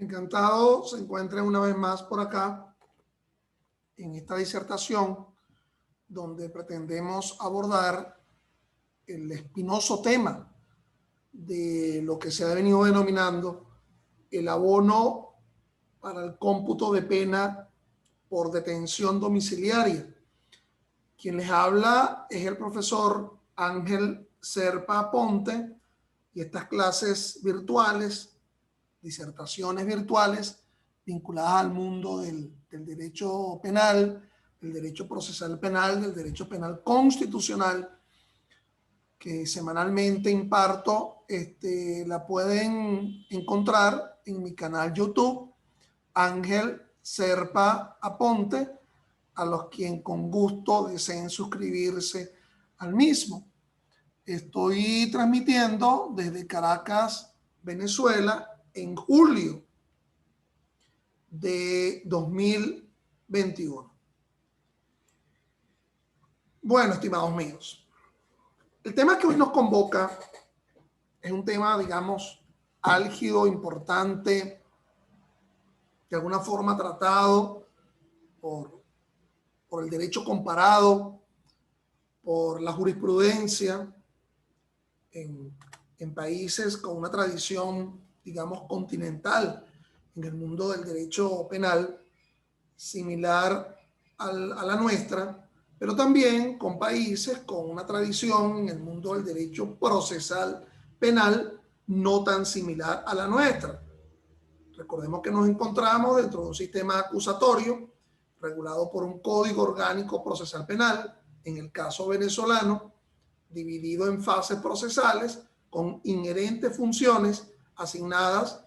Encantado se encuentren una vez más por acá en esta disertación donde pretendemos abordar el espinoso tema de lo que se ha venido denominando el abono para el cómputo de pena por detención domiciliaria. Quien les habla es el profesor Ángel Serpa Aponte y estas clases virtuales, disertaciones virtuales vinculadas al mundo del derecho penal, del derecho procesal penal, del derecho penal constitucional, que semanalmente imparto, la pueden encontrar en mi canal YouTube, Ángel Serpa Aponte, a los quien con gusto deseen suscribirse al mismo. Estoy transmitiendo desde Caracas, Venezuela, en julio de 2021. Bueno, estimados míos, el tema que hoy nos convoca es un tema, digamos, álgido, importante, de alguna forma tratado por el derecho comparado, por la jurisprudencia en países con una tradición, digamos, continental en el mundo del derecho penal, similar a la nuestra, pero también con países con una tradición en el mundo del derecho procesal penal no tan similar a la nuestra. Recordemos que nos encontramos dentro de un sistema acusatorio regulado por un código orgánico procesal penal, en el caso venezolano, dividido en fases procesales con inherentes funciones asignadas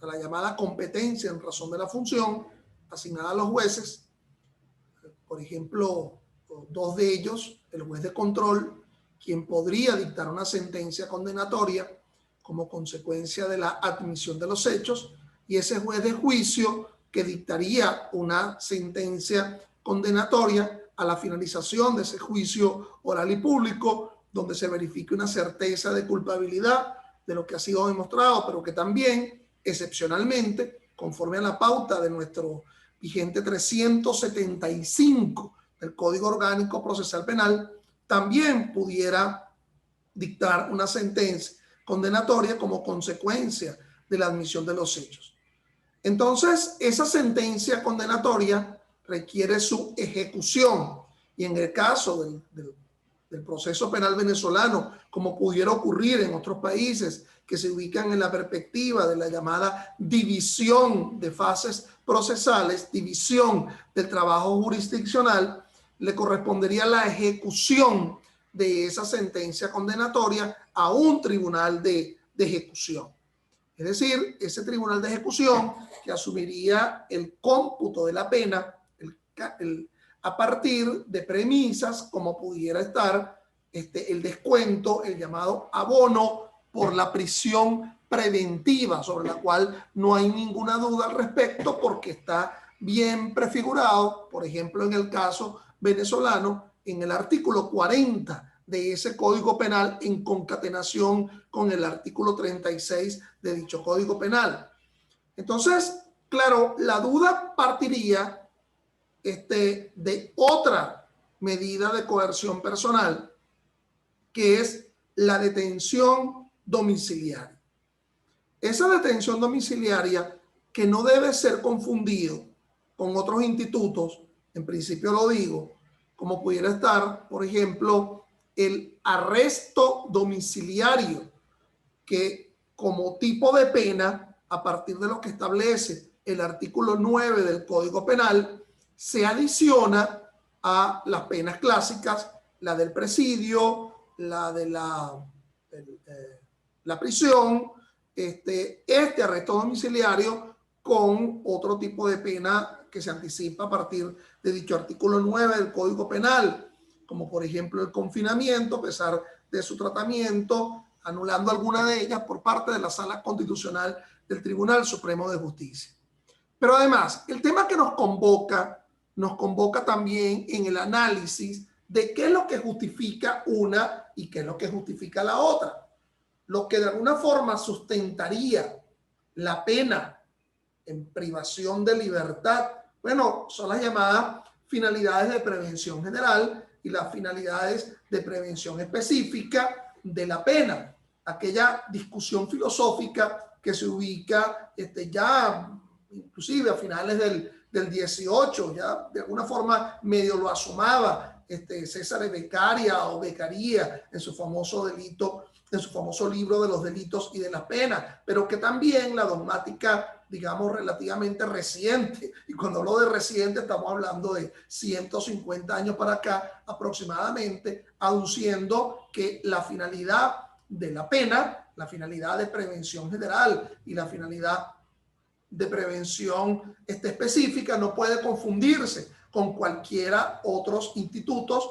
a la llamada competencia en razón de la función, asignada a los jueces. Por ejemplo, dos de ellos, el juez de control, quien podría dictar una sentencia condenatoria como consecuencia de la admisión de los hechos, y ese juez de juicio que dictaría una sentencia condenatoria a la finalización de ese juicio oral y público, donde se verifique una certeza de culpabilidad de lo que ha sido demostrado, pero que también, excepcionalmente, conforme a la pauta de nuestro vigente 375 del Código Orgánico Procesal Penal, también pudiera dictar una sentencia condenatoria como consecuencia de la admisión de los hechos. Entonces, esa sentencia condenatoria requiere su ejecución, y en el caso del proceso penal venezolano, como pudiera ocurrir en otros países que se ubican en la perspectiva de la llamada división de fases procesales, división del trabajo jurisdiccional, le correspondería la ejecución de esa sentencia condenatoria a un tribunal de ejecución. Es decir, ese tribunal de ejecución que asumiría el cómputo de la pena a partir de premisas como pudiera estar el descuento, el llamado abono por la prisión preventiva, sobre la cual no hay ninguna duda al respecto porque está bien prefigurado, por ejemplo, en el caso venezolano, en el artículo 40 de ese Código Penal en concatenación con el artículo 36 de dicho Código Penal. Entonces, claro, la duda partiría de otra medida de coerción personal, que es la detención domiciliaria. Esa detención domiciliaria, que no debe ser confundido con otros institutos, en principio lo digo, como pudiera estar, por ejemplo, el arresto domiciliario, que como tipo de pena, a partir de lo que establece el artículo 9 del Código Penal, se adiciona a las penas clásicas, la del presidio, la de la prisión, este arresto domiciliario con otro tipo de pena que se anticipa a partir de dicho artículo 9 del Código Penal, como por ejemplo el confinamiento, a pesar de su tratamiento, anulando alguna de ellas por parte de la Sala Constitucional del Tribunal Supremo de Justicia. Pero además, el tema que nos convoca también en el análisis de qué es lo que justifica una y qué es lo que justifica la otra. Lo que de alguna forma sustentaría la pena en privación de libertad, bueno, son las llamadas finalidades de prevención general y las finalidades de prevención específica de la pena. Aquella discusión filosófica que se ubica ya inclusive a finales del 18, ya de alguna forma medio lo asomaba César Beccaria o Beccaria en su famoso delito, en su famoso libro de los delitos y de las penas, pero que también la dogmática, digamos, relativamente reciente, y cuando hablo de reciente estamos hablando de 150 años para acá aproximadamente, aduciendo que la finalidad de la pena, la finalidad de prevención general y la finalidad de prevención específica no puede confundirse con cualquiera otros institutos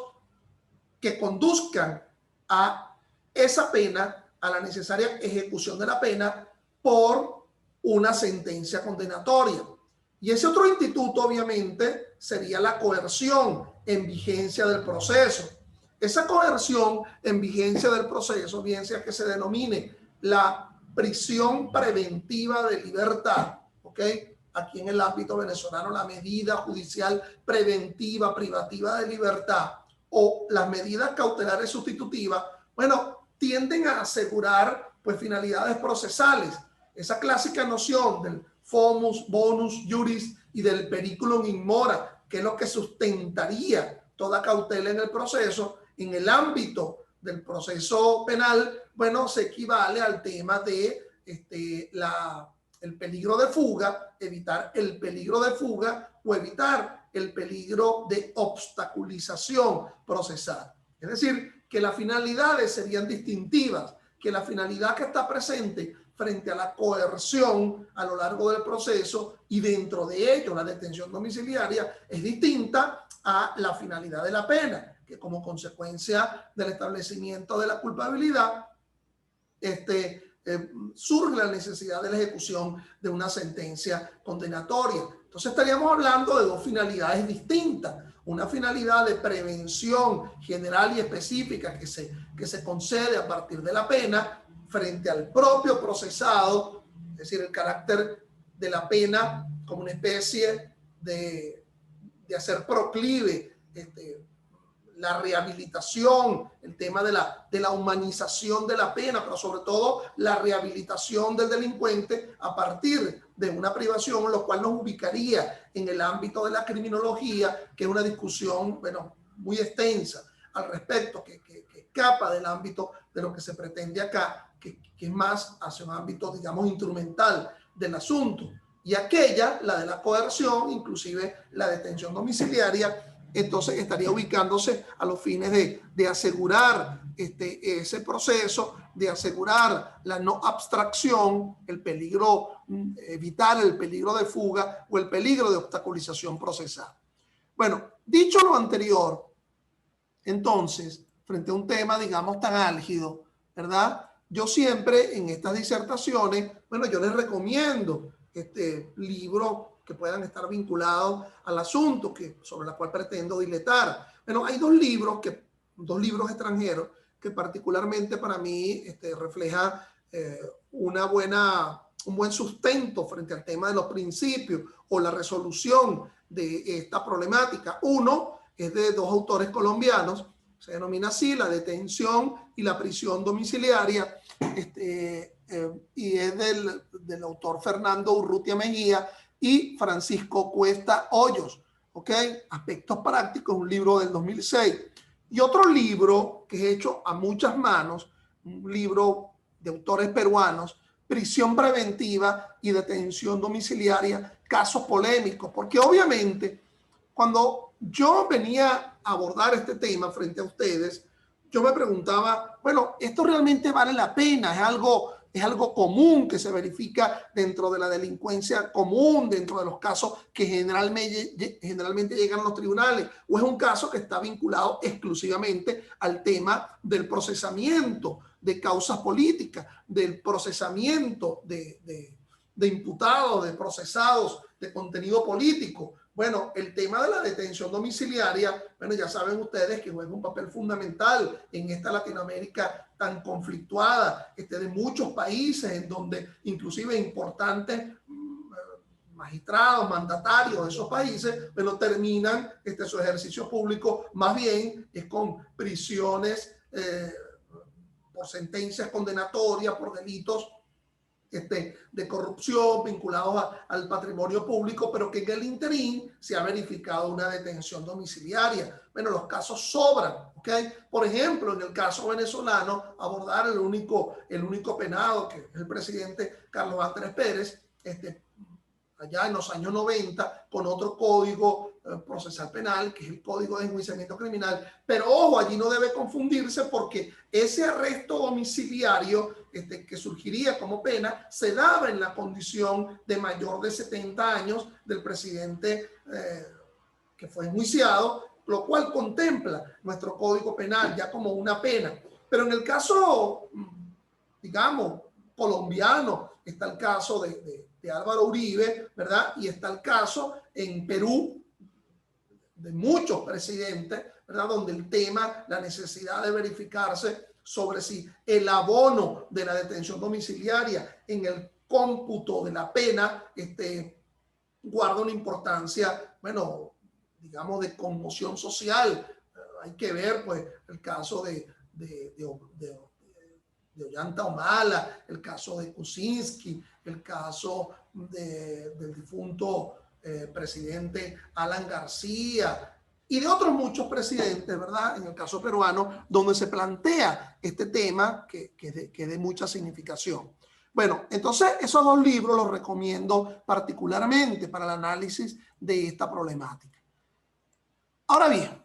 que conduzcan a esa pena, a la necesaria ejecución de la pena por una sentencia condenatoria. Y ese otro instituto, obviamente, sería la coerción en vigencia del proceso. Esa coerción en vigencia del proceso, bien sea que se denomine la prisión preventiva de libertad, ¿ok? Aquí en el ámbito venezolano, la medida judicial preventiva privativa de libertad o las medidas cautelares sustitutivas, bueno, tienden a asegurar pues finalidades procesales. Esa clásica noción del fomus, bonus, juris y del periculum in mora, que es lo que sustentaría toda cautela en el proceso, en el ámbito del proceso penal, bueno, se equivale al tema de el peligro de fuga, evitar el peligro de fuga o evitar el peligro de obstaculización procesal. Es decir, que las finalidades serían distintivas, que la finalidad que está presente frente a la coerción a lo largo del proceso y dentro de ello la detención domiciliaria es distinta a la finalidad de la pena, que como consecuencia del establecimiento de la culpabilidad, surge la necesidad de la ejecución de una sentencia condenatoria. Entonces estaríamos hablando de dos finalidades distintas. Una finalidad de prevención general y específica que se concede a partir de la pena frente al propio procesado, es decir, el carácter de la pena como una especie de hacer proclive la rehabilitación, el tema de la humanización de la pena, pero sobre todo la rehabilitación del delincuente a partir de una privación, lo cual nos ubicaría en el ámbito de la criminología, que es una discusión, bueno, muy extensa al respecto, que escapa del ámbito de lo que se pretende acá, que es más hacia un ámbito, digamos, instrumental del asunto. Y aquella, la de la coerción, inclusive la detención domiciliaria, entonces estaría ubicándose a los fines de asegurar ese proceso, de asegurar la no abstracción, el peligro, evitar el peligro de fuga o el peligro de obstaculización procesal. Bueno, dicho lo anterior, entonces, frente a un tema, digamos, tan álgido, ¿verdad? Yo siempre en estas disertaciones, bueno, yo les recomiendo libro que puedan estar vinculados al asunto sobre la cual pretendo diletar. Bueno, hay dos libros extranjeros que particularmente para mí refleja un buen sustento frente al tema de los principios o la resolución de esta problemática. Uno es de dos autores colombianos, se denomina así, La detención y la prisión domiciliaria, y es del autor Fernando Urrutia Mejía y Francisco Cuesta Hoyos, ¿ok? Aspectos prácticos, un libro del 2006. Y otro libro que es hecho a muchas manos, un libro de autores peruanos, Prisión preventiva y detención domiciliaria, casos polémicos, porque obviamente cuando yo venía a abordar este tema frente a ustedes, yo me preguntaba, bueno, ¿esto realmente vale la pena? ¿Es algo común que se verifica dentro de la delincuencia común, dentro de los casos que generalmente llegan a los tribunales? ¿O es un caso que está vinculado exclusivamente al tema del procesamiento de causas políticas, del procesamiento de imputados, de procesados, de contenido político? Bueno, el tema de la detención domiciliaria, bueno, ya saben ustedes que juega un papel fundamental en esta Latinoamérica tan conflictuada, de muchos países en donde inclusive importantes magistrados, mandatarios de esos países, pero terminan su ejercicio público más bien es con prisiones por sentencias condenatorias, por delitos de corrupción vinculados al patrimonio público, pero que en el interín se ha verificado una detención domiciliaria. Bueno, los casos sobran, ¿ok? Por ejemplo, en el caso venezolano, abordar el único penado, que es el presidente Carlos Andrés Pérez, allá en los años 90, con otro código procesal penal, que es el Código de Enjuiciamiento Criminal. Pero ojo, allí no debe confundirse porque ese arresto domiciliario que surgiría como pena se daba en la condición de mayor de 70 años del presidente que fue enjuiciado, lo cual contempla nuestro Código Penal ya como una pena. Pero en el caso, digamos, colombiano, está el caso de Álvaro Uribe, ¿verdad? Y está el caso en Perú de muchos presidentes, ¿verdad? Donde el tema, la necesidad de verificarse sobre si el abono de la detención domiciliaria en el cómputo de la pena guarda una importancia, bueno, digamos, de conmoción social. Hay que ver, pues, el caso de Ollanta Humala, el caso de Kuczynski, el caso del difunto presidente Alan García y de otros muchos presidentes, ¿verdad? En el caso peruano, donde se plantea este tema que es de mucha significación. Bueno, entonces esos dos libros los recomiendo particularmente para el análisis de esta problemática. Ahora bien,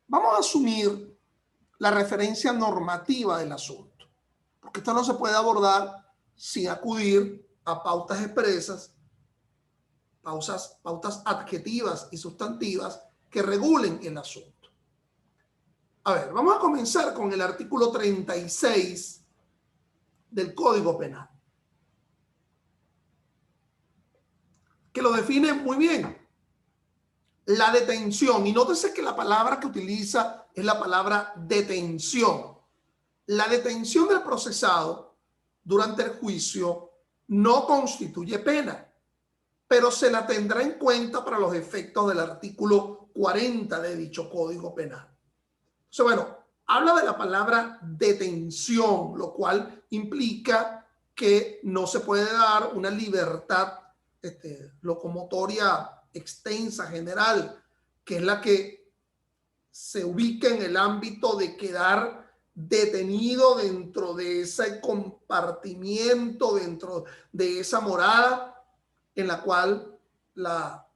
vamos a asumir la referencia normativa del asunto, porque esto no se puede abordar sin acudir a pautas expresas, pautas adjetivas y sustantivas que regulen el asunto. A ver, vamos a comenzar con el artículo 36 del Código Penal, que lo define muy bien. La detención, y nótese que la palabra que utiliza es la palabra detención. La detención del procesado durante el juicio no constituye pena, pero se la tendrá en cuenta para los efectos del artículo 40 de dicho Código Penal. Entonces, bueno, habla de la palabra detención, lo cual implica que no se puede dar una libertad locomotoria extensa, general, que es la que se ubica en el ámbito de quedar detenido dentro de ese compartimiento, dentro de esa morada en la cual la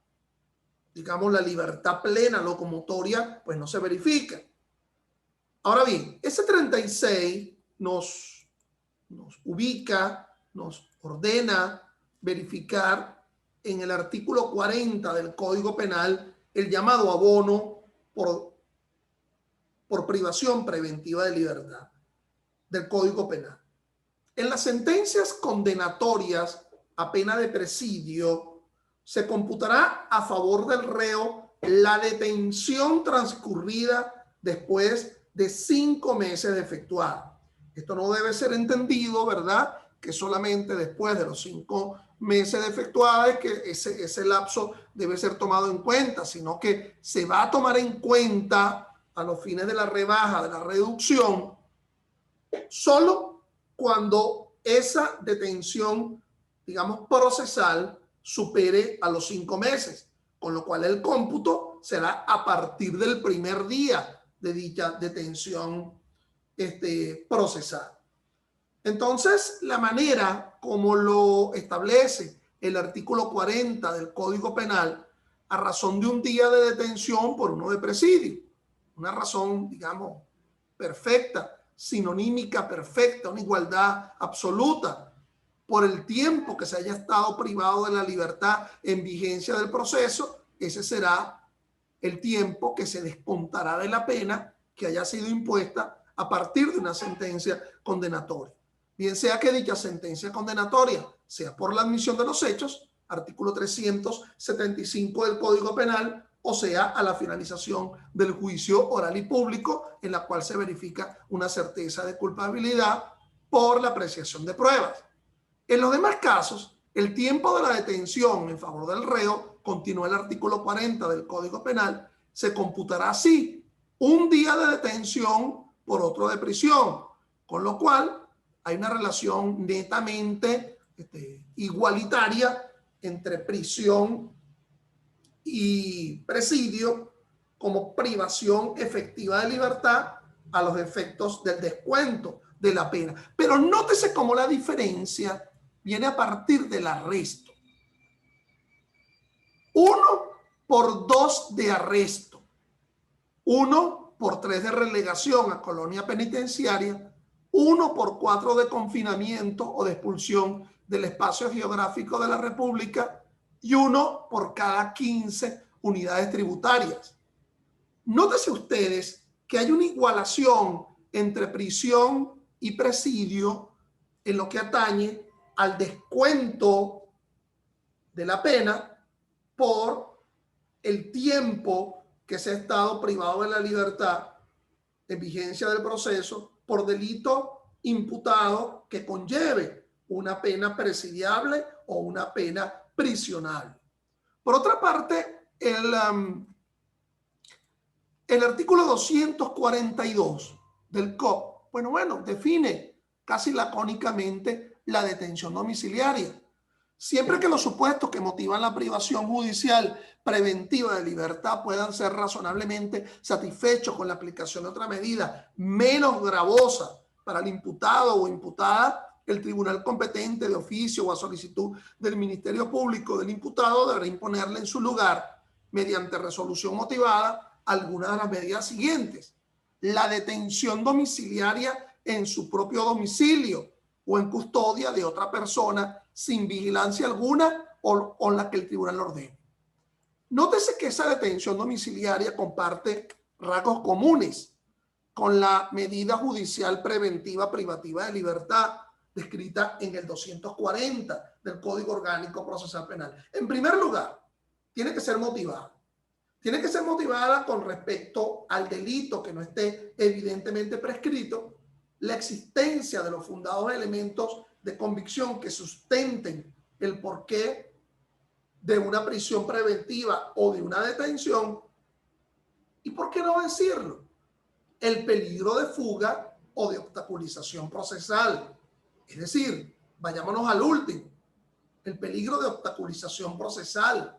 libertad plena locomotoria pues no se verifica. Ahora bien, ese 36 nos ubica, nos ordena verificar en el artículo 40 del Código Penal el llamado abono por privación preventiva de libertad del Código Penal. En las sentencias condenatorias a pena de presidio se computará a favor del reo la detención transcurrida después de 5 meses de efectuada. Esto no debe ser entendido, ¿verdad?, que solamente después de los 5 meses de efectuada es que ese lapso debe ser tomado en cuenta, sino que se va a tomar en cuenta a los fines de la rebaja, de la reducción, solo cuando esa detención, digamos, procesal supere a los 5 meses, con lo cual el cómputo será a partir del primer día de dicha detención procesal. Entonces, la manera como lo establece el artículo 40 del Código Penal, a razón de un día de detención por uno de presidio, una razón, digamos, perfecta, sinonímica perfecta, una igualdad absoluta, por el tiempo que se haya estado privado de la libertad en vigencia del proceso, ese será el tiempo que se descontará de la pena que haya sido impuesta a partir de una sentencia condenatoria. Bien sea que dicha sentencia condenatoria sea por la admisión de los hechos, artículo 375 del Código Penal, o sea a la finalización del juicio oral y público, en la cual se verifica una certeza de culpabilidad por la apreciación de pruebas. En los demás casos, El tiempo de la detención en favor del reo, continúa el artículo 40 del Código Penal, se computará así: un día de detención por otro de prisión, con lo cual hay una relación netamente igualitaria entre prisión y presidio como privación efectiva de libertad a los efectos del descuento de la pena. Pero nótese cómo la diferencia viene a partir del arresto. 1 por 2 de arresto, 1 por 3 de relegación a colonia penitenciaria, 1 por 4 de confinamiento o de expulsión del espacio geográfico de la República y 1 por cada 15 unidades tributarias. Nótese ustedes que hay una igualación entre prisión y presidio en lo que atañe al descuento de la pena por el tiempo que se ha estado privado de la libertad en vigencia del proceso por delito imputado que conlleve una pena presidiable o una pena prisional. Por otra parte, el artículo 242 del COP, define casi lacónicamente la detención domiciliaria. Siempre que los supuestos que motivan la privación judicial preventiva de libertad puedan ser razonablemente satisfechos con la aplicación de otra medida menos gravosa para el imputado o imputada, el tribunal competente de oficio o a solicitud del Ministerio Público del imputado deberá imponerle en su lugar, mediante resolución motivada, alguna de las medidas siguientes: la detención domiciliaria en su propio domicilio o en custodia de otra persona sin vigilancia alguna o la que el tribunal ordene. Nótese que esa detención domiciliaria comparte rasgos comunes con la medida judicial preventiva privativa de libertad descrita en el 240 del Código Orgánico Procesal Penal. En primer lugar, tiene que ser motivada. Tiene que ser motivada con respecto al delito que no esté evidentemente prescrito, la existencia de los fundados elementos de convicción que sustenten el porqué de una prisión preventiva o de una detención, y por qué no decirlo, el peligro de fuga o de obstaculización procesal. Es decir, vayámonos al último, el peligro de obstaculización procesal.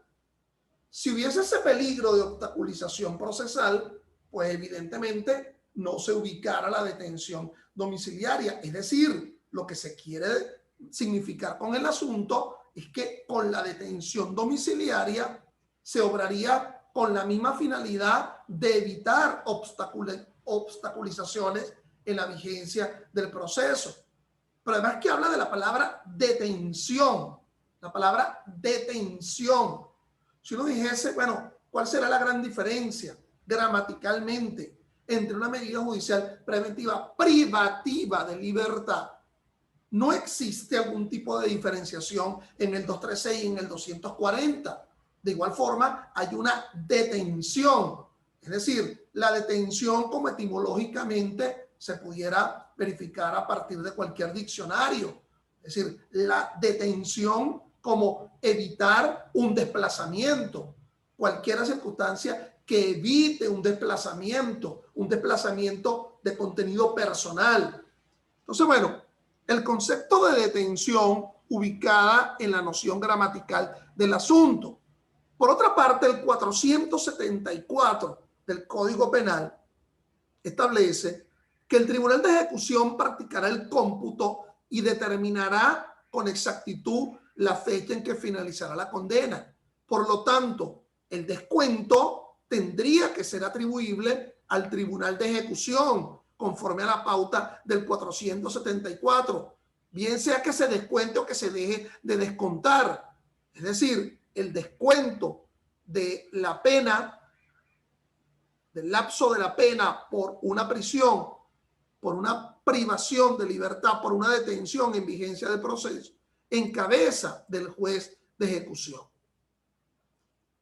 Si hubiese ese peligro de obstaculización procesal, pues evidentemente no se ubicara la detención domiciliaria. Es decir, lo que se quiere significar con el asunto es que con la detención domiciliaria se obraría con la misma finalidad de evitar obstaculizaciones en la vigencia del proceso. Pero además que habla de la palabra detención, la palabra detención. Si uno dijese, ¿cuál será la gran diferencia gramaticalmente entre una medida judicial preventiva privativa de libertad? No existe algún tipo de diferenciación en el 236 y en el 240. De igual forma, hay una detención. Es decir, la detención como etimológicamente se pudiera verificar a partir de cualquier diccionario. Es decir, la detención como evitar un desplazamiento, cualquier circunstancia que evite un desplazamiento de contenido personal. Entonces, el concepto de detención ubicada en la noción gramatical del asunto. Por otra parte, el 474 del Código Penal establece que el Tribunal de Ejecución practicará el cómputo y determinará con exactitud la fecha en que finalizará la condena. Por lo tanto, el descuento tendría que ser atribuible al Tribunal de Ejecución, conforme a la pauta del 474, bien sea que se descuente o que se deje de descontar. Es decir, el descuento de la pena, del lapso de la pena por una prisión, por una privación de libertad, por una detención en vigencia del proceso, en cabeza del juez de ejecución.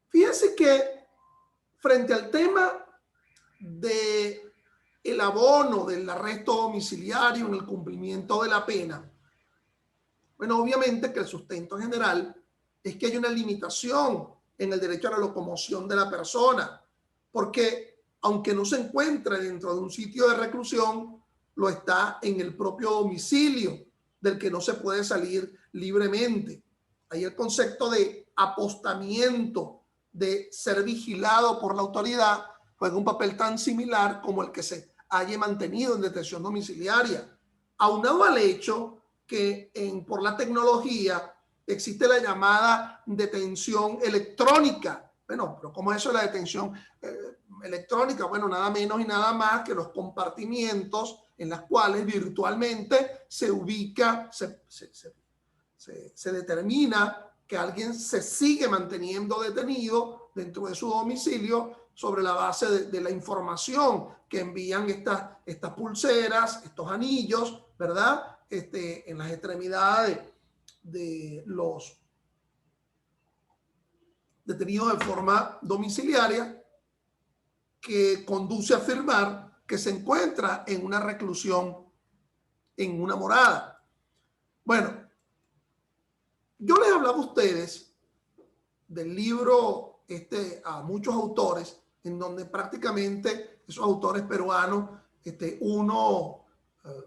Fíjense que frente al tema de el abono del arresto domiciliario en el cumplimiento de la pena, Bueno, obviamente que el sustento general es que hay una limitación en el derecho a la locomoción de la persona, porque aunque no se encuentre dentro de un sitio de reclusión, lo está en el propio domicilio del que no se puede salir libremente. Ahí el concepto de apostamiento, de ser vigilado por la autoridad, juega un papel tan similar como el que se haya mantenido en detención domiciliaria, aunado al hecho que por la tecnología existe la llamada detención electrónica. Bueno, pero ¿cómo es eso de la detención electrónica? Bueno, nada menos y nada más que los compartimientos en los cuales virtualmente se ubica, se determina que alguien se sigue manteniendo detenido dentro de su domicilio sobre la base de la información que envían estas pulseras, estos anillos, ¿verdad? En las extremidades de los detenidos de forma domiciliaria, que conduce a afirmar que se encuentra en una reclusión, en una morada. Bueno, yo les hablaba a ustedes del libro a muchos autores, en donde prácticamente esos autores peruanos,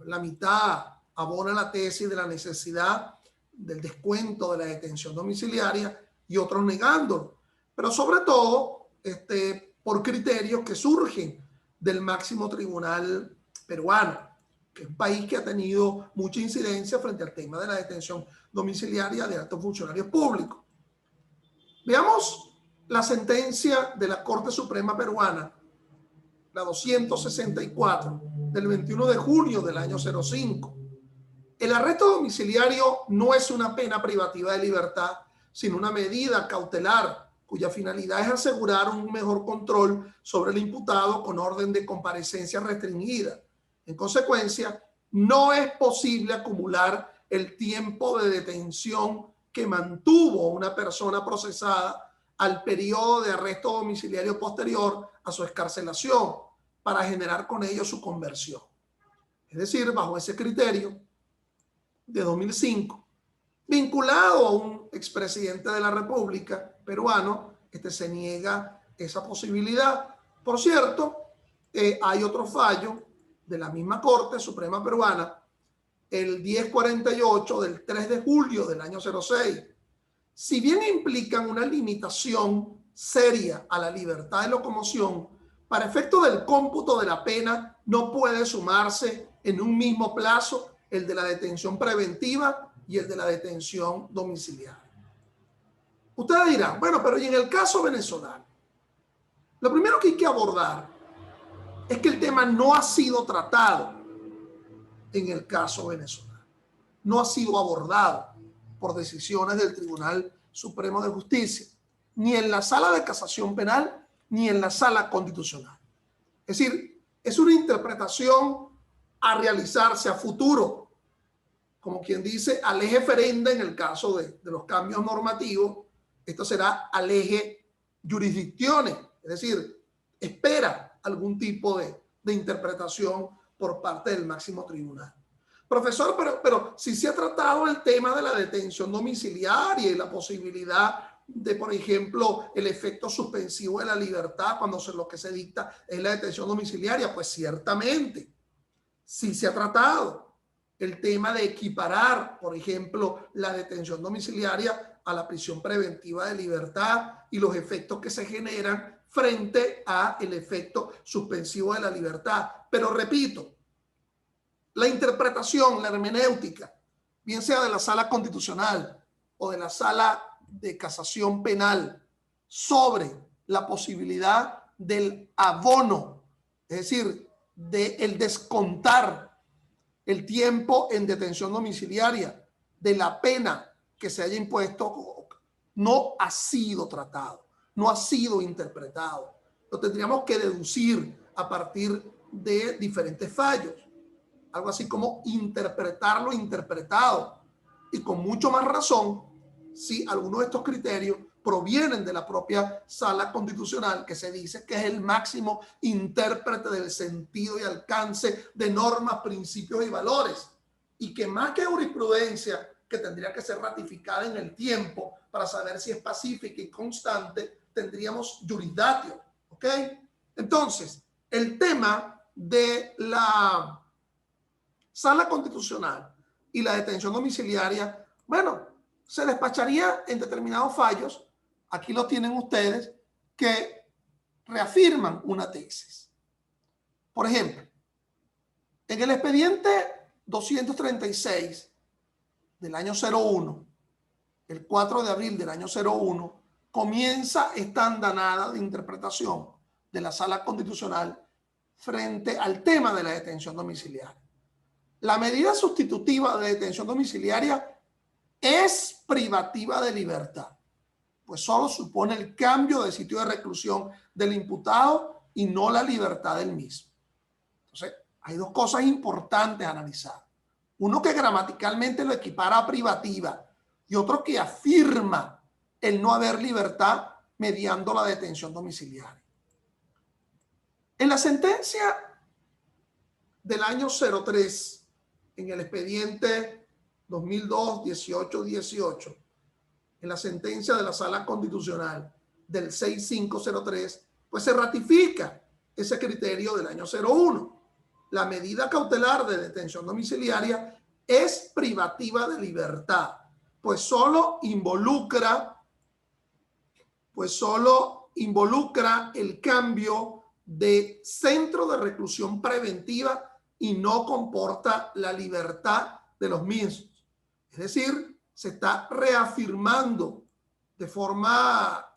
la mitad abona la tesis de la necesidad del descuento de la detención domiciliaria y otros negándolo, pero sobre todo por criterios que surgen del máximo tribunal peruano, que es un país que ha tenido mucha incidencia frente al tema de la detención domiciliaria de altos funcionarios públicos. Veamos la sentencia de la Corte Suprema Peruana, la 264, del 21 de junio del año 05. El arresto domiciliario no es una pena privativa de libertad, sino una medida cautelar cuya finalidad es asegurar un mejor control sobre el imputado con orden de comparecencia restringida. En consecuencia, no es posible acumular el tiempo de detención que mantuvo una persona procesada al periodo de arresto domiciliario posterior a su excarcelación para generar con ello su conversión. Es decir, bajo ese criterio de 2005, vinculado a un expresidente de la República peruano, se niega esa posibilidad. Por cierto, hay otro fallo de la misma Corte Suprema Peruana, el 1048 del 3 de julio del año 06. Si bien implican una limitación seria a la libertad de locomoción, para efecto del cómputo de la pena no puede sumarse en un mismo plazo el de la detención preventiva y el de la detención domiciliaria. Ustedes dirán, bueno, pero ¿y en el caso venezolano? Lo primero que hay que abordar es que el tema no ha sido tratado en el caso venezolano. No ha sido abordado por decisiones del Tribunal Supremo de Justicia, ni en la Sala de Casación Penal, ni en la Sala Constitucional. Es decir, es una interpretación a realizarse a futuro, como quien dice, al eje ferenda en el caso de los cambios normativos. Esto será al eje jurisdicciones, es decir, espera algún tipo de interpretación por parte del máximo tribunal. Profesor, pero si se ha tratado el tema de la detención domiciliaria y la posibilidad de, por ejemplo, el efecto suspensivo de la libertad cuando lo que se dicta es la detención domiciliaria, pues ciertamente sí se ha tratado el tema de equiparar, por ejemplo, la detención domiciliaria a la prisión preventiva de libertad y los efectos que se generan frente a el efecto suspensivo de la libertad. Pero repito, la interpretación, la hermenéutica, bien sea de la Sala Constitucional o de la Sala de Casación Penal, sobre la posibilidad del abono, es decir, del descontar el tiempo en detención domiciliaria de la pena que se haya impuesto, no ha sido tratado, no ha sido interpretado. Lo tendríamos que deducir a partir de diferentes fallos. Algo así como interpretar lo interpretado. Y con mucho más razón, si algunos de estos criterios provienen de la propia Sala Constitucional, que se dice que es el máximo intérprete del sentido y alcance de normas, principios y valores, y que más que jurisprudencia que tendría que ser ratificada en el tiempo para saber si es pacífica y constante, tendríamos jurisdatio, ¿ok? Entonces, el tema de la sala constitucional y la detención domiciliaria, bueno, se despacharía en determinados fallos, aquí lo tienen ustedes, que reafirman una tesis. Por ejemplo, en el expediente 236 del año 01, el 4 de abril del año 01, comienza esta andanada de interpretación de la Sala Constitucional frente al tema de la detención domiciliaria. La medida sustitutiva de detención domiciliaria es privativa de libertad, pues solo supone el cambio de sitio de reclusión del imputado y no la libertad del mismo. Entonces, hay dos cosas importantes a analizar. Uno que gramaticalmente lo equipara a privativa y otro que afirma el no haber libertad mediando la detención domiciliaria. En la sentencia del año 03, en el expediente 2002-1818, en la sentencia de la Sala Constitucional del 6503, pues se ratifica ese criterio del año 01. La medida cautelar de detención domiciliaria es privativa de libertad, pues solo involucra el cambio de centro de reclusión preventiva y no comporta la libertad de los mismos. Es decir, se está reafirmando de forma,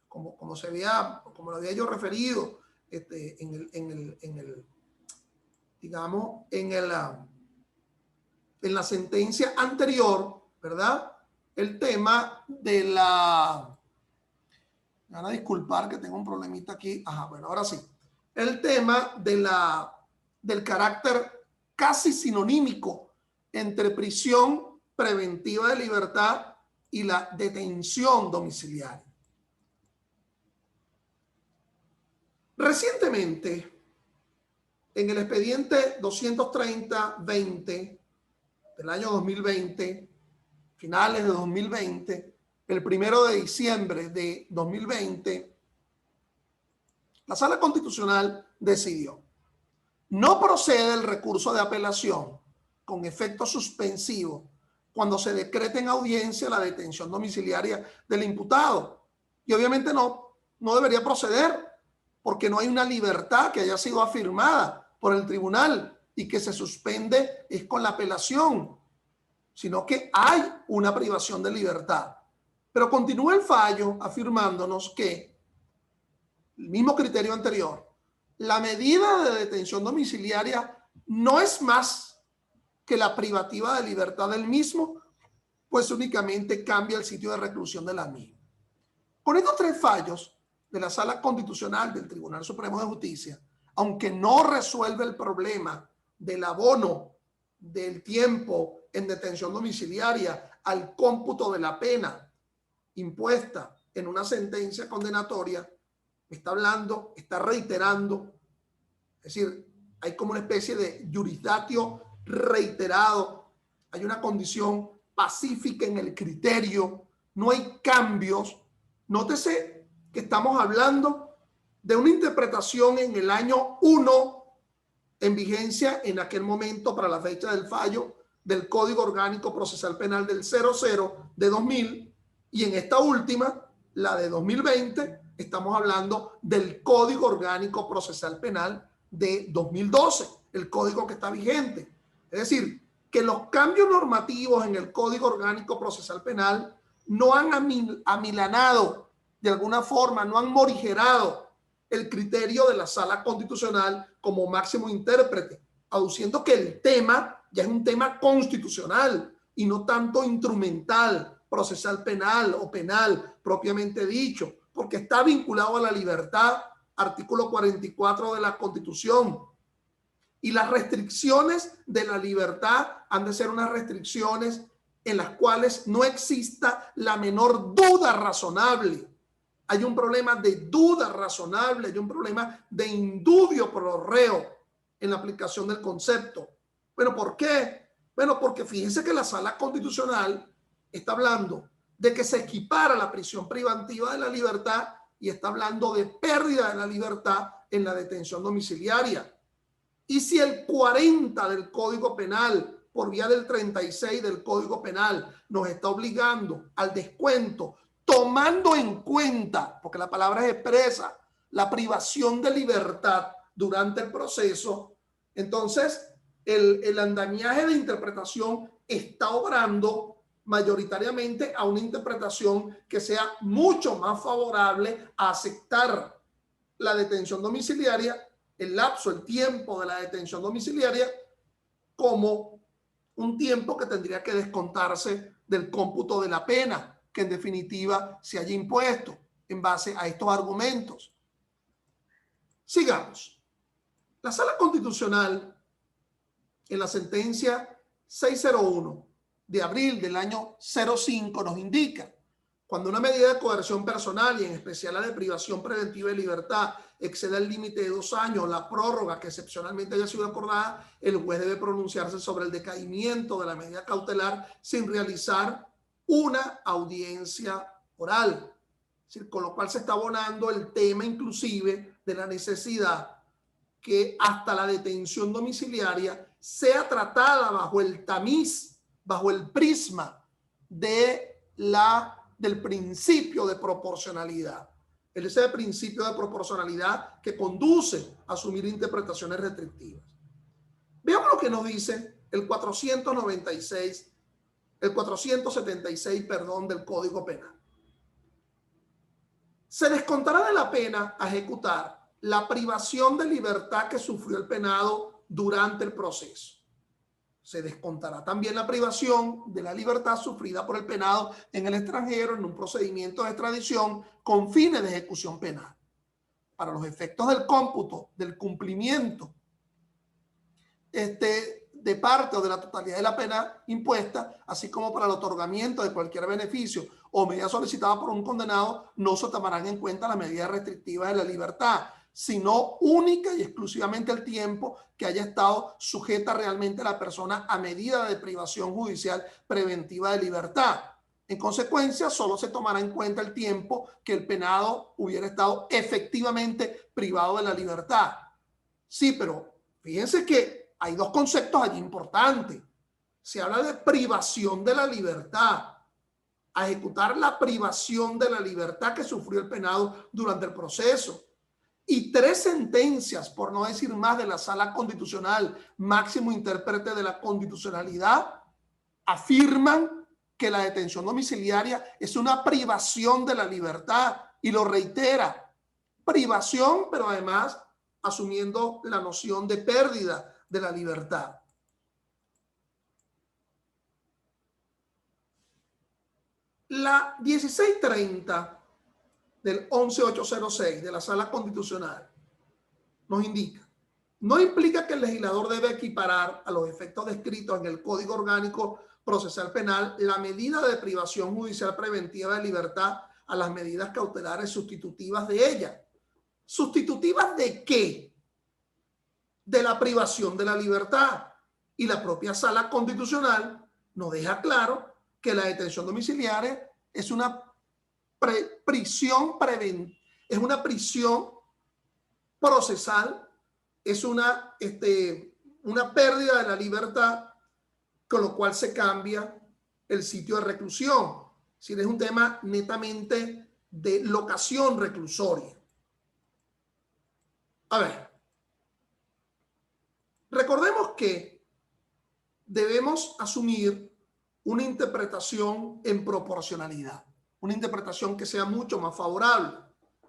como lo había yo referido, en la sentencia anterior, ¿verdad? El tema de la... Me van a disculpar que tengo un problemita aquí. Ajá, bueno, ahora sí. El tema del carácter casi sinonímico entre prisión preventiva de libertad y la detención domiciliaria. Recientemente, en el expediente 230-20 del año 2020, finales de 2020, el 1 de diciembre de 2020, la Sala Constitucional decidió: no procede el recurso de apelación con efecto suspensivo cuando se decrete en audiencia la detención domiciliaria del imputado. Y obviamente no debería proceder porque no hay una libertad que haya sido afirmada por el tribunal y que se suspende es con la apelación, sino que hay una privación de libertad. Pero continúa el fallo afirmándonos que el mismo criterio anterior, la medida de detención domiciliaria no es más que la privativa de libertad del mismo, pues únicamente cambia el sitio de reclusión de la misma. Con estos tres fallos de la Sala Constitucional del Tribunal Supremo de Justicia, aunque no resuelve el problema del abono del tiempo en detención domiciliaria al cómputo de la pena impuesta en una sentencia condenatoria, está reiterando, es decir, hay como una especie de jurisdatio reiterado, hay una condición pacífica en el criterio, no hay cambios. Nótese que estamos hablando de una interpretación en el año 1 en vigencia en aquel momento para la fecha del fallo del Código Orgánico Procesal Penal del 00 de 2000, y en esta última, la de 2020, estamos hablando del Código Orgánico Procesal Penal de 2012, el código que está vigente. Es decir, que los cambios normativos en el Código Orgánico Procesal Penal no han amilanado de alguna forma, no han morigerado el criterio de la Sala Constitucional como máximo intérprete, aduciendo que el tema ya es un tema constitucional y no tanto instrumental, procesal penal o penal propiamente dicho, porque está vinculado a la libertad, artículo 44 de la Constitución. Y las restricciones de la libertad han de ser unas restricciones en las cuales no exista la menor duda razonable. Hay un problema de duda razonable, hay un problema de indubio pro reo en la aplicación del concepto. Bueno, ¿por qué? Bueno, porque fíjense que la Sala Constitucional está hablando de que se equipara la prisión preventiva de la libertad y está hablando de pérdida de la libertad en la detención domiciliaria. Y si el 40 del Código Penal, por vía del 36 del Código Penal, nos está obligando al descuento, tomando en cuenta, porque la palabra es expresa, la privación de libertad durante el proceso, entonces el andamiaje de interpretación está obrando mayoritariamente a una interpretación que sea mucho más favorable a aceptar la detención domiciliaria, el lapso, el tiempo de la detención domiciliaria, como un tiempo que tendría que descontarse del cómputo de la pena que en definitiva se haya impuesto en base a estos argumentos. Sigamos. La Sala Constitucional, en la sentencia 601 de abril del año 05, nos indica: cuando una medida de coerción personal y en especial la de privación preventiva de libertad exceda el límite de 2 años, la prórroga que excepcionalmente haya sido acordada, el juez debe pronunciarse sobre el decaimiento de la medida cautelar sin realizar una audiencia oral. Es decir, con lo cual se está abonando el tema inclusive de la necesidad que hasta la detención domiciliaria sea tratada bajo el tamiz, bajo el prisma del principio de proporcionalidad. Ese principio de proporcionalidad que conduce a asumir interpretaciones restrictivas. Veamos lo que nos dice el 476, del Código Penal. Se descontará de la pena a ejecutar la privación de libertad que sufrió el penado durante el proceso. Se descontará también la privación de la libertad sufrida por el penado en el extranjero en un procedimiento de extradición con fines de ejecución penal. Para los efectos del cómputo, del cumplimiento de parte o de la totalidad de la pena impuesta, así como para el otorgamiento de cualquier beneficio o medida solicitada por un condenado, no se tomarán en cuenta las medidas restrictivas de la libertad, sino única y exclusivamente el tiempo que haya estado sujeta realmente la persona a medida de privación judicial preventiva de libertad. En consecuencia, solo se tomará en cuenta el tiempo que el penado hubiera estado efectivamente privado de la libertad. Sí, pero fíjense que hay dos conceptos allí importantes. Se habla de privación de la libertad, a ejecutar la privación de la libertad que sufrió el penado durante el proceso. Y 3 sentencias, por no decir más, de la Sala Constitucional, máximo intérprete de la constitucionalidad, afirman que la detención domiciliaria es una privación de la libertad, y lo reitera, privación, pero además asumiendo la noción de pérdida de la libertad. La 1630 del 11806 de la Sala Constitucional nos indica: no implica que el legislador debe equiparar a los efectos descritos en el Código Orgánico Procesal Penal la medida de privación judicial preventiva de libertad a las medidas cautelares sustitutivas de ella. ¿Sustitutivas de qué? De la privación de la libertad. Y la propia Sala Constitucional nos deja claro que la detención domiciliaria es una prisión preventiva, es una prisión procesal, es una pérdida de la libertad, con lo cual se cambia el sitio de reclusión. Si es un tema netamente de locación reclusoria. A ver, recordemos que debemos asumir una interpretación en proporcionalidad, una interpretación que sea mucho más favorable.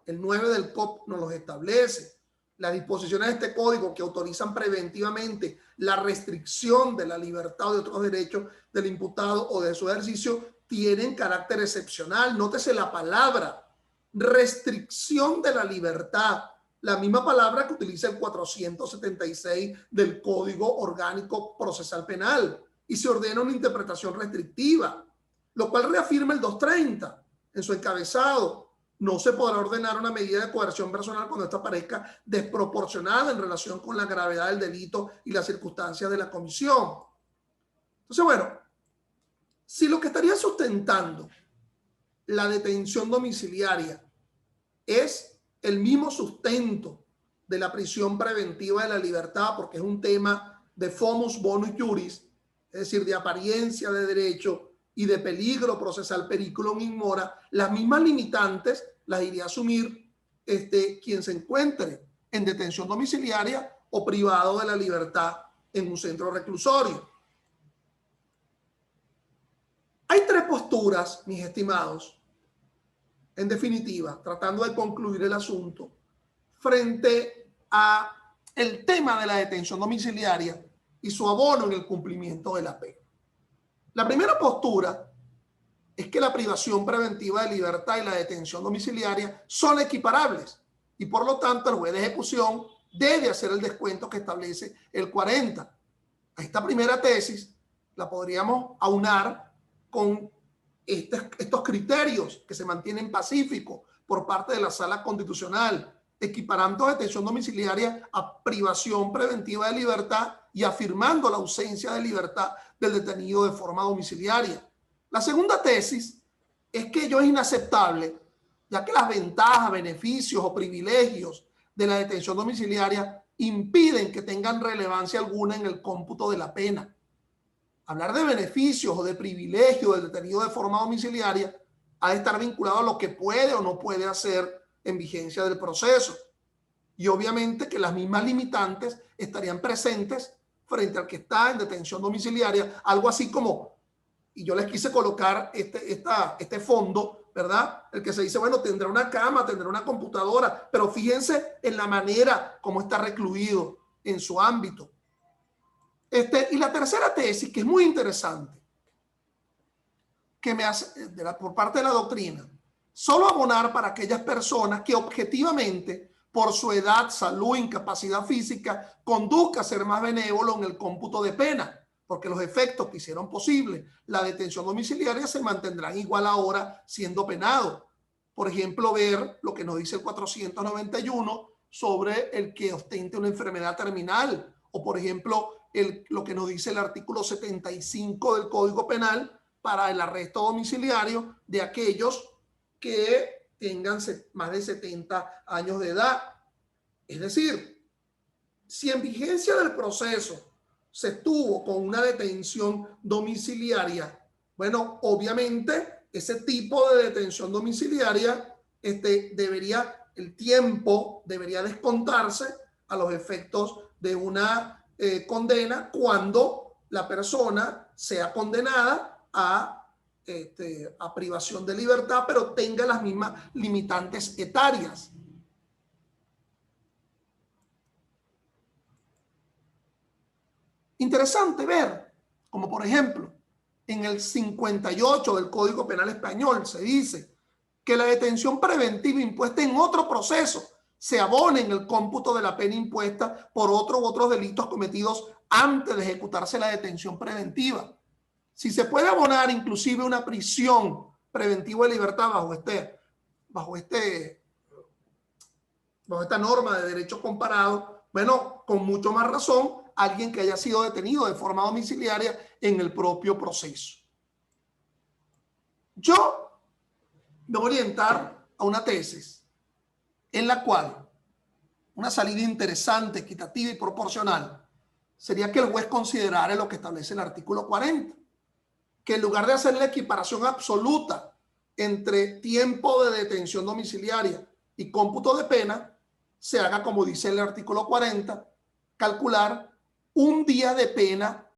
El 9 del COP nos los establece. Las disposiciones de este código que autorizan preventivamente la restricción de la libertad o de otros derechos del imputado o de su ejercicio tienen carácter excepcional. Nótese la palabra, restricción de la libertad, la misma palabra que utiliza el 476 del Código Orgánico Procesal Penal, y se ordena una interpretación restrictiva, lo cual reafirma el 230 en su encabezado. No se podrá ordenar una medida de coerción personal cuando esta parezca desproporcionada en relación con la gravedad del delito y las circunstancias de la comisión. Entonces, bueno, si lo que estaría sustentando la detención domiciliaria es el mismo sustento de la prisión preventiva de la libertad, porque es un tema de fomus bonus juris, es decir, de apariencia de derecho y de peligro procesal periculum in mora, las mismas limitantes las iría a asumir quien se encuentre en detención domiciliaria o privado de la libertad en un centro reclusorio. Hay tres posturas, mis estimados, en definitiva, tratando de concluir el asunto, frente a el tema de la detención domiciliaria y su abono en el cumplimiento de la pena. La primera postura es que la privación preventiva de libertad y la detención domiciliaria son equiparables y por lo tanto el juez de ejecución debe hacer el descuento que establece el 40. A esta primera tesis la podríamos aunar con estos criterios que se mantienen pacíficos por parte de la Sala Constitucional, equiparando detención domiciliaria a privación preventiva de libertad y afirmando la ausencia de libertad del detenido de forma domiciliaria. La segunda tesis es que ello es inaceptable, ya que las ventajas, beneficios o privilegios de la detención domiciliaria impiden que tengan relevancia alguna en el cómputo de la pena. Hablar de beneficios o de privilegios del detenido de forma domiciliaria ha de estar vinculado a lo que puede o no puede hacer en vigencia del proceso. Y obviamente que las mismas limitantes estarían presentes frente al que está en detención domiciliaria, algo así como, y yo les quise colocar este fondo, ¿verdad? El que se dice, bueno, tendrá una cama, tendrá una computadora, pero fíjense en la manera como está recluido en su ámbito. Y la tercera tesis, que es muy interesante, que me hace por parte de la doctrina, solo abonar para aquellas personas que objetivamente, por su edad, salud, incapacidad física, conduzca a ser más benévolo en el cómputo de pena, porque los efectos que hicieron posible la detención domiciliaria se mantendrán igual ahora siendo penado. Por ejemplo, ver lo que nos dice el 491 sobre el que ostente una enfermedad terminal, o por ejemplo, lo que nos dice el artículo 75 del Código Penal para el arresto domiciliario de aquellos que tengan más de 70 años de edad. Es decir, si en vigencia del proceso se estuvo con una detención domiciliaria, bueno, obviamente ese tipo de detención domiciliaria el tiempo debería descontarse a los efectos de una condena cuando la persona sea condenada a privación de libertad, pero tenga las mismas limitantes etarias. Interesante ver, como por ejemplo, en el 58 del Código Penal Español se dice que la detención preventiva impuesta en otro proceso se abone en el cómputo de la pena impuesta por otro u otros delitos cometidos antes de ejecutarse la detención preventiva. Si se puede abonar inclusive una prisión preventiva de libertad bajo esta norma de derecho comparado, bueno, con mucho más razón, alguien que haya sido detenido de forma domiciliaria en el propio proceso. Yo me voy a orientar a una tesis en la cual una salida interesante, equitativa y proporcional sería que el juez considerara lo que establece el artículo 40, que en lugar de hacer la equiparación absoluta entre tiempo de detención domiciliaria y cómputo de pena, se haga, como dice el artículo 40, calcular un día de pena